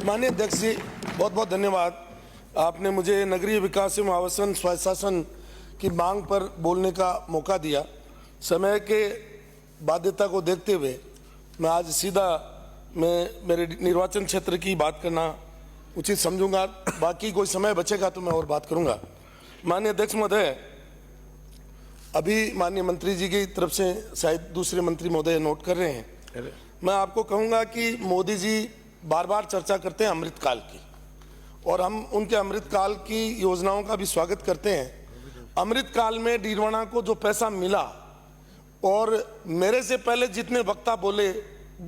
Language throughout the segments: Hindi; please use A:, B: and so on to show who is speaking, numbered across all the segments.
A: माननीय अध्यक्ष जी, बहुत बहुत धन्यवाद। आपने मुझे नगरीय विकास एवं आवासन स्वायत्त शासन की मांग पर बोलने का मौका दिया। समय के बाध्यता को देखते हुए मैं आज सीधा मेरे निर्वाचन क्षेत्र की बात करना उचित समझूंगा। बाकी कोई समय बचेगा तो मैं और बात करूंगा। माननीय अध्यक्ष महोदय, अभी माननीय मंत्री जी की तरफ से शायद दूसरे मंत्री महोदय नोट कर रहे हैं। मैं आपको कहूंगा कि मोदी जी बार बार चर्चा करते हैं अमृतकाल की, और हम उनके अमृतकाल की योजनाओं का भी स्वागत करते हैं। अमृतकाल में डीडवाना को जो पैसा मिला, और मेरे से पहले जितने वक्ता बोले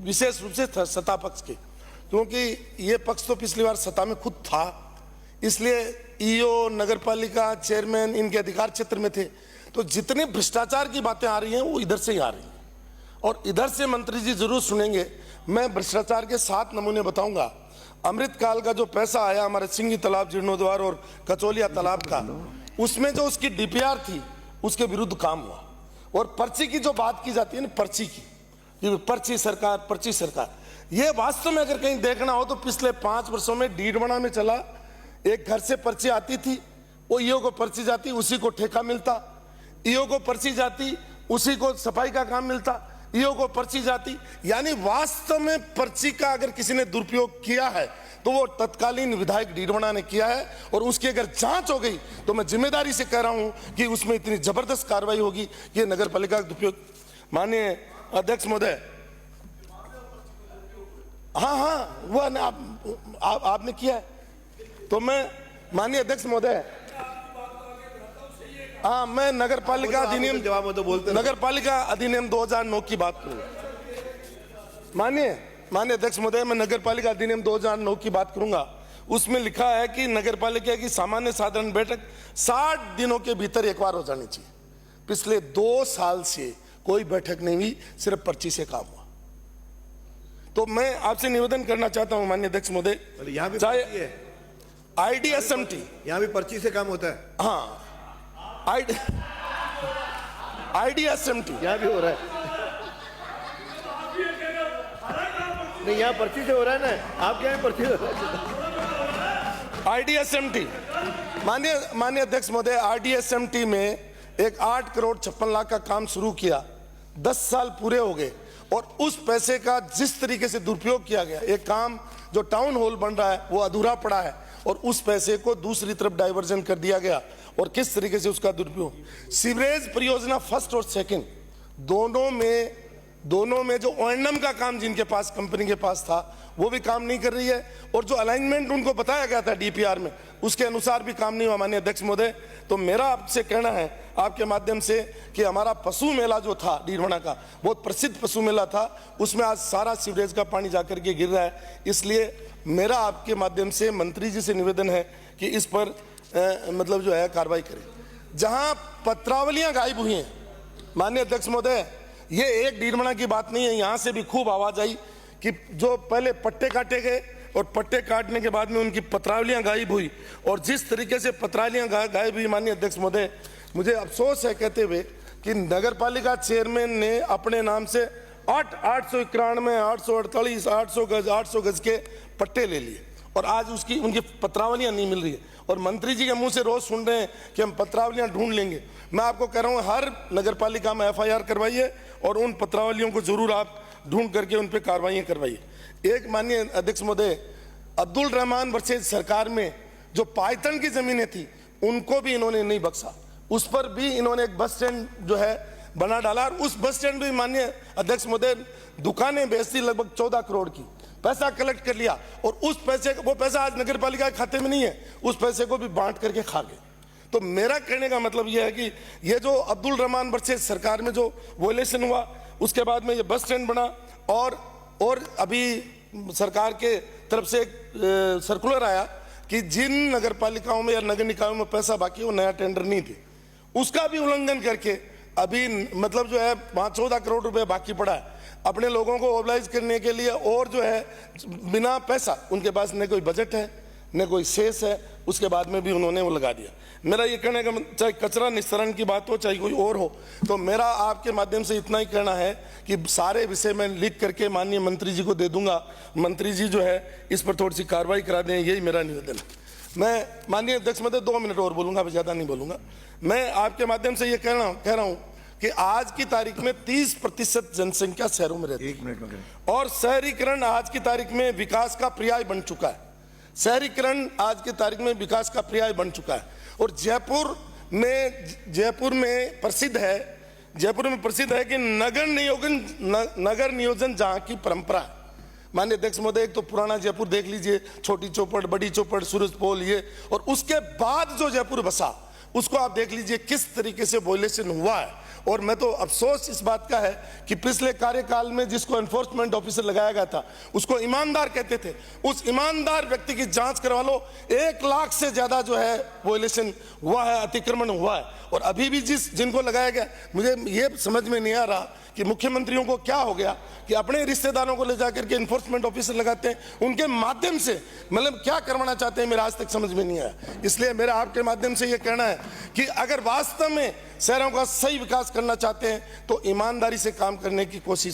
A: विशेष रूप से सत्ता पक्ष के, क्योंकि ये पक्ष तो पिछली बार सत्ता में खुद था, इसलिए ईओ, नगरपालिका चेयरमैन इनके अधिकार क्षेत्र में थे, तो जितने भ्रष्टाचार की बातें आ रही हैं वो इधर से ही आ रही हैं, और इधर से मंत्री जी जरूर सुनेंगे। मैं भ्रष्टाचार के 7 नमूने बताऊंगा। अमृतकाल का जो पैसा आया हमारे सिंगी तालाब, जीर्णोद्वार और कचौलिया तालाब का, उसमें जो उसकी डीपीआर थी उसके विरुद्ध काम हुआ। और पर्ची की जो बात की जाती है ना, पर्ची की, पर्ची सरकार, पर्ची सरकार, ये वास्तव में अगर कहीं देखना हो तो पिछले 5 वर्षों में डीडवाना में चला, एक घर से पर्ची आती थी, वो ईओ को पर्ची जाती, उसी को ठेका मिलता, ईओ को पर्ची जाती, उसी को सफाई का काम मिलता, ईओ को पर्ची जाती। यानी वास्तव में पर्ची का अगर किसी ने दुरुपयोग किया है तो वो तत्कालीन विधायक डीडवाना ने किया है, और उसकी अगर जांच हो गई तो मैं जिम्मेदारी से कह रहा हूं कि उसमें इतनी जबरदस्त कार्रवाई होगी कि नगर पालिका का दुरुपयोग। माननीय अध्यक्ष महोदय, हाँ वो आपने किया है, तो मैं माननीय अध्यक्ष महोदय, हाँ, मैं नगरपालिका अधिनियम
B: जवाब तो बोलते,
A: नगरपालिका अधिनियम 2009 की बात करूंगा। माननीय अध्यक्ष महोदय, मैं नगरपालिका अधिनियम 2009 की बात करूंगा। उसमें लिखा है कि नगरपालिका की सामान्य साधारण बैठक 60 दिनों के भीतर एक बार हो जानी चाहिए। पिछले 2 साल से कोई बैठक नहीं हुई, सिर्फ पर्ची से काम हुआ। तो मैं आपसे निवेदन करना चाहता हूं माननीय अध्यक्ष महोदय,
B: यहाँ भी
A: चाहे IDSMT,
B: यहाँ भी पर्ची से काम होता है।
A: हाँ, IDSMT
B: यहाँ भी हो रहा है, नहीं यहाँ पर्ची से हो रहा है ना, आपके यहाँ पर्ची से हो रहा है।
A: IDSMT, माननीय अध्यक्ष महोदय, IDSMT में एक 8 करोड़ 56 लाख का काम शुरू किया, 10 साल पूरे हो गए, और उस पैसे का जिस तरीके से दुरुपयोग किया गया, एक काम जो टाउन हॉल बन रहा है वो अधूरा पड़ा है, और उस पैसे को दूसरी तरफ डाइवर्जन कर दिया गया, और किस तरीके से उसका दुरुपयोग। सीवरेज परियोजना फर्स्ट और सेकंड दोनों में जो ओएनएम का काम जिनके पास, कंपनी के पास था, वो भी काम नहीं कर रही है, और जो अलाइनमेंट उनको बताया गया था डीपीआर में उसके अनुसार भी काम नहीं हुआ। माननीय अध्यक्ष महोदय, तो मेरा आपसे कहना है आपके माध्यम से कि हमारा पशु मेला जो था डीडवाना का, बहुत प्रसिद्ध पशु मेला था, उसमें आज सारा सीवरेज का पानी जाकर के गिर रहा है। इसलिए मेरा आपके माध्यम से मंत्री जी से निवेदन है कि इस पर मतलब जो है कार्रवाई करें। जहां पत्रावलियां गायब हुई हैं, माननीय अध्यक्ष महोदय, ये एक डीडवाना की बात नहीं है, यहां से भी खूब आवाज आई कि जो पहले पट्टे काटे गए और पट्टे काटने के बाद में उनकी पत्रावलियां गायब हुई, और जिस तरीके से पत्रावलियां गायब हुई, माननीय अध्यक्ष महोदय, मुझे अफसोस है कहते हुए कि नगरपालिका चेयरमैन ने अपने नाम से 891, 848, 800 गज के पट्टे ले लिए, और आज उनकी पत्रावलियां नहीं मिल रही है, और मंत्री जी के मुंह से रोज सुन रहे हैं कि हम पत्रावलियां ढूंढ लेंगे। मैं आपको कह रहा हूं हर नगरपालिका में FIR करवाइए, और उन पत्रावलियों को जरूर आप ढूंढ करके उन पर कार्रवाई करवाइए। एक माननीय अध्यक्ष महोदय, अब्दुल रहमान वर्सेज सरकार में जो पायथन की जमीनें थी उनको भी इन्होंने नहीं बख्शा, उस पर भी इन्होंने एक बस स्टैंड जो है बना डाला, और उस बस स्टैंड भी माननीय अध्यक्ष महोदय दुकानें बेचती लगभग 14 करोड़ की, पैसा कलेक्ट कर लिया, और उस पैसे, वो पैसा आज नगरपालिका के खाते में नहीं है, उस पैसे को भी बांट करके खा गए। तो मेरा कहने का मतलब यह है कि ये जो अब्दुल रहमान वर्सेज सरकार में जो वोलेशन हुआ, उसके बाद में ये बस स्टैंड बना, और अभी सरकार के तरफ से एक सर्कुलर आया कि जिन नगरपालिकाओं में या नगर निकायों में पैसा बाकी वो नया टेंडर नहीं थे, उसका भी उल्लंघन करके अभी मतलब जो है 14 करोड़ रुपए बाकी पड़ा है अपने लोगों को मोबिलाइज करने के लिए, और जो है बिना पैसा, उनके पास न कोई बजट है, न कोई शेष है, उसके बाद में भी उन्होंने वो लगा दिया। मेरा ये कहने का चाहे कचरा निस्तारण की बात हो चाहे कोई और हो, तो मेरा आपके माध्यम से इतना ही कहना है कि सारे विषय मैं लिख करके माननीय मंत्री जी को दे दूंगा। मंत्री जी जो है इस पर थोड़ी सी कार्रवाई करा दें, यही मेरा निवेदन है। मैं माननीय अध्यक्ष महोदय 2 मिनट और बोलूंगा, ज़्यादा नहीं बोलूंगा। मैं आपके माध्यम से ये कह रहा हूँ कि आज की तारीख में 30% जनसंख्या शहरों में रहती है।
B: 1 मिनट में
A: और शहरीकरण आज की तारीख में विकास का पर्याय बन चुका है। शहरीकरण आज की तारीख में विकास का पर्याय बन चुका है। और जयपुर में प्रसिद्ध है कि नगर नियोजन जहां की परंपरा है। माननीय अध्यक्ष महोदय, एक तो पुराना जयपुर देख लीजिए, छोटी चौपड़, बड़ी चौपड़, सूरज पोल, ये, और उसके बाद जो जयपुर बसा उसको आप देख लीजिए किस तरीके से वॉयलेशन हुआ है। और मैं तो अफसोस इस बात का है कि पिछले कार्यकाल में जिसको एनफोर्समेंट ऑफिसर लगाया गया था उसको ईमानदार कहते थे, उस ईमानदार व्यक्ति की जांच करवा लो। 1 लाख से ज्यादा जो है वॉयलेशन हुआ है, अतिक्रमण हुआ है। और अभी भी जिनको लगाया गया, मुझे ये समझ में नहीं आ रहा कि मुख्यमंत्रियों को क्या हो गया कि अपने रिश्तेदारों को ले जाकर के एनफोर्समेंट ऑफिसर लगाते हैं, उनके माध्यम से मतलब क्या करवाना चाहते हैं, मेरा आज तक समझ में नहीं आया। इसलिए मेरा आपके माध्यम से ये कहना है कि अगर वास्तव में शहरों का सही विकास करना चाहते हैं तो ईमानदारी से काम करने की कोशिश